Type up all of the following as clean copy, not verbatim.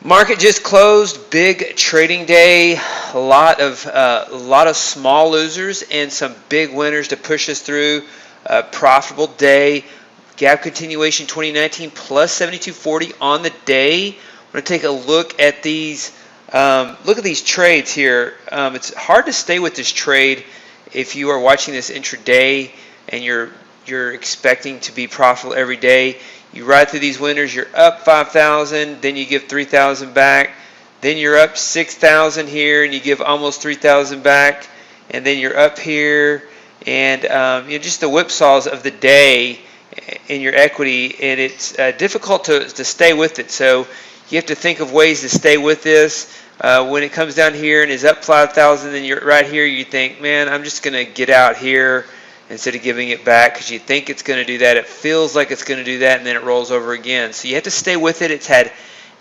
Market just closed, big trading day, a lot of small losers and some big winners to push us through. A profitable day. Gap continuation 2019 plus 72.40 on the day. I'm going to take a look at these. Look at these trades here. It's hard to stay with this trade if you are watching this intraday and you're expecting to be profitable every day. You ride through these winners, you're up 5,000, then you give 3,000 back, then you're up 6,000 here, and you give almost 3,000 back, and then you're up here, and just the whipsaws of the day in your equity, and it's difficult to stay with it. So you have to think of ways to stay with this. When it comes down here and is up 5,000, then you're right here, you think, man, I'm just going to get out here instead of giving it back because you think it's going to do that. It feels like it's going to do that, and then it rolls over again. So you have to stay with it. It's had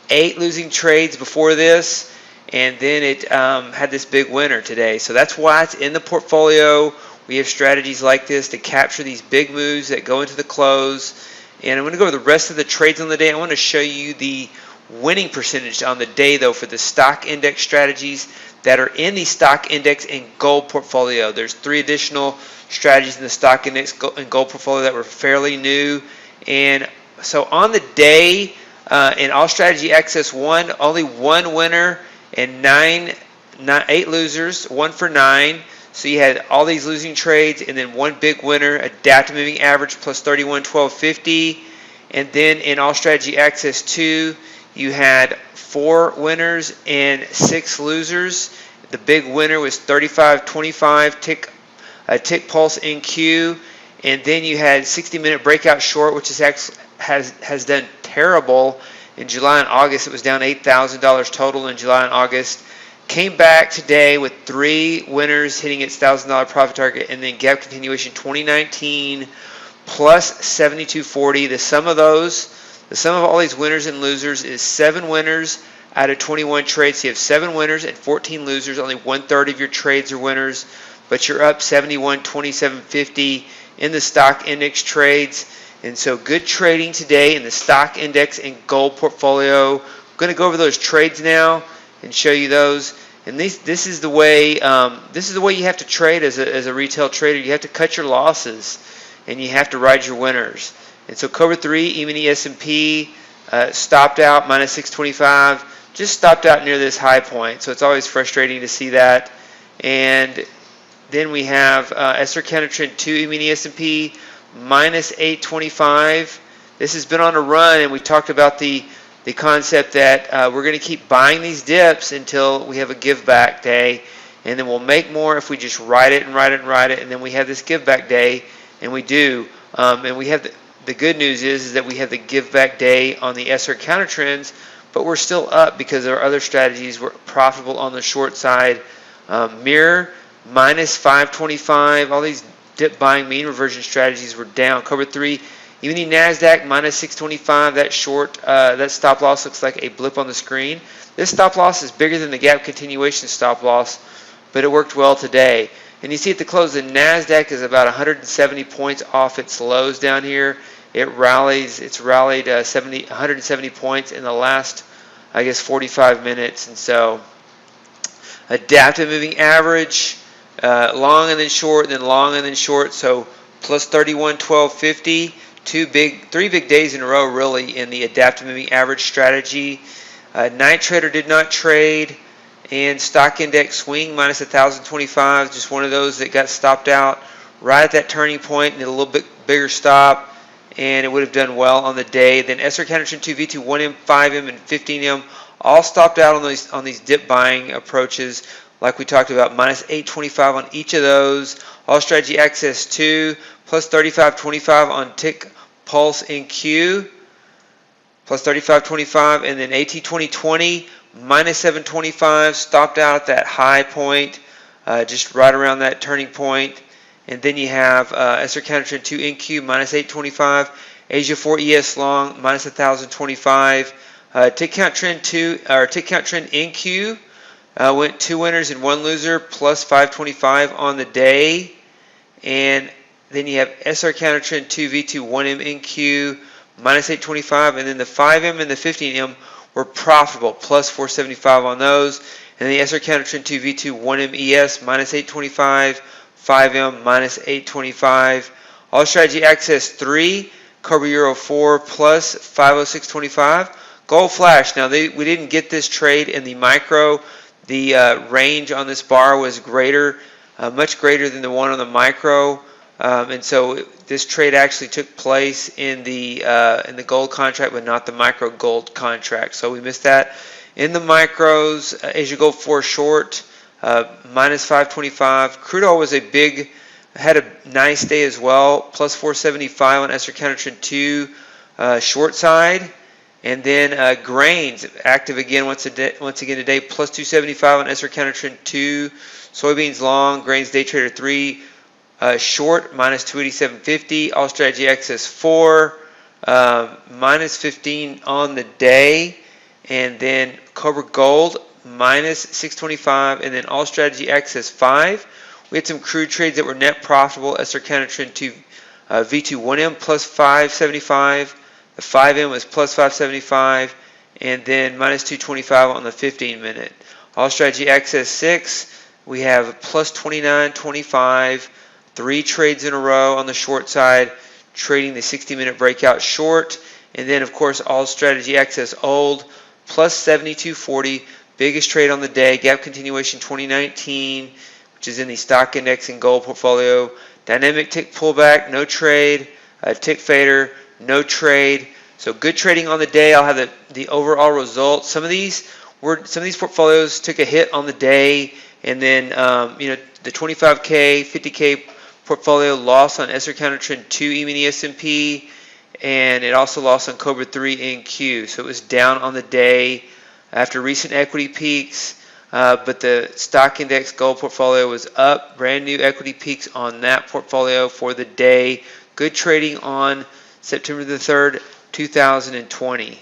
8 losing trades before this, and then it had this big winner today. So that's why it's in the portfolio. We have strategies like this to capture these big moves that go into the close. And I'm going to go over the rest of the trades on the day. I want to show you the winning percentage on the day, though, for the stock index strategies that are in the stock index and gold portfolio. There's 3 additional strategies in the stock index and gold portfolio that were fairly new. And so on the day, in all strategy access 1, only 1 winner and 8 losers, 1 for 9. So you had all these losing trades and then 1 big winner, adaptive moving average plus 31.1250. And then in all strategy access 2, you had 4 winners and 6 losers. The big winner was 35.25 tick pulse NQ, and then you had 60-minute breakout short, which has done terrible in July and August. It was down $8,000 total in July and August. Came back today with 3 winners hitting its $1,000 profit target, and then gap continuation 2019 plus 72.40. The sum of all these winners and losers is 7 winners out of 21 trades. So you have 7 winners and 14 losers. Only 1/3 of your trades are winners, but you're up 71.2750 in the stock index trades. And so good trading today in the stock index and gold portfolio. I'm going to go over those trades now and show you those. And this is the way you have to trade as a retail trader. You have to cut your losses and you have to ride your winners. And so Cobra 3, E-mini S&P stopped out minus 625, just stopped out near this high point. So it's always frustrating to see that. And then we have SR Counter Trend 2, E-mini S&P minus 825. This has been on a run, and we talked about the concept that we're going to keep buying these dips until we have a give back day, and then we'll make more if we just ride it and ride it and ride it, and then we have this give back day, and we do. And we have the good news is that we have the give back day on the SR Counter Trends, but we're still up because our other strategies were profitable on the short side. Mirror minus 525. All these dip buying mean reversion strategies were down. Cobra 3, even the Nasdaq minus 625. That short, that stop loss looks like a blip on the screen. This stop loss is bigger than the gap continuation stop loss, but it worked well today. And you see at the close, the Nasdaq is about 170 points off its lows down here. It's rallied 170 points in the last, I guess, 45 minutes. And so adaptive moving average, long and then short, and then long and then short. So plus 31.1250. 3 big days in a row, really, in the adaptive moving average strategy. Night trader did not trade, and stock index swing minus 1,025. Just one of those that got stopped out right at that turning point, and a little bit bigger stop, and it would have done well on the day. Then SR Counter Trend 2, V2, 1M, 5M, and 15M all stopped out on these dip buying approaches, like we talked about, minus 825 on each of those. All strategy access 2, plus 35.25 on tick pulse NQ, plus 35.25, and then AT 2020 minus 725, stopped out at that high point, just right around that turning point. And then you have SR Counter Trend 2 NQ minus 825, Asia 4 ES long minus 1,025, tick count trend NQ went 2 winners and 1 loser, plus 525 on the day. And then you have SR Counter Trend 2 V2 1M NQ minus 825, and then the 5M and the 15M were profitable, plus 475 on those. And then the SR counter trend 2 V2 1M ES minus 825, 5M minus 825. All strategy access 3, Cobra Euro 4 plus 506.25. Gold Flash. Now we didn't get this trade in the micro. The range on this bar was greater, much greater than the one on the micro, and so this trade actually took place in the gold contract, but not the micro gold contract. So we missed that. In the micros, Asia Gold 4 short, minus 525. Crude oil was had a nice day as well, plus 475 on SR counter trend 2 short side. And then grains active again once again today, plus 275 on SR counter trend 2. Soybeans long, grains day trader 3 short, minus 287.50. All strategy access 4, minus 15 on the day. And then Cobra Gold minus 625, and then all strategy access 5. We had some crude trades that were net profitable. SR counter trend 2 V2 1M plus 575. The 5M was plus 575, and then minus 225 on the 15-minute. All strategy access 6. We have plus 29.25. 3 trades in a row on the short side, trading the 60-minute breakout short. And then, of course, all strategy access old, plus 72.40. Biggest trade on the day, gap continuation 2019, which is in the stock index and gold portfolio. Dynamic tick pullback, no trade. Tick fader, no trade. So good trading on the day. I'll have the overall results. Some of these portfolios took a hit on the day, and then the 25K, 50K portfolio lost on SR counter trend 2 E-mini S&P, and it also lost on Cobra 3 NQ. So it was down on the day after recent equity peaks, but the stock index gold portfolio was up. Brand new equity peaks on that portfolio for the day. Good trading on September the 3rd, 2020.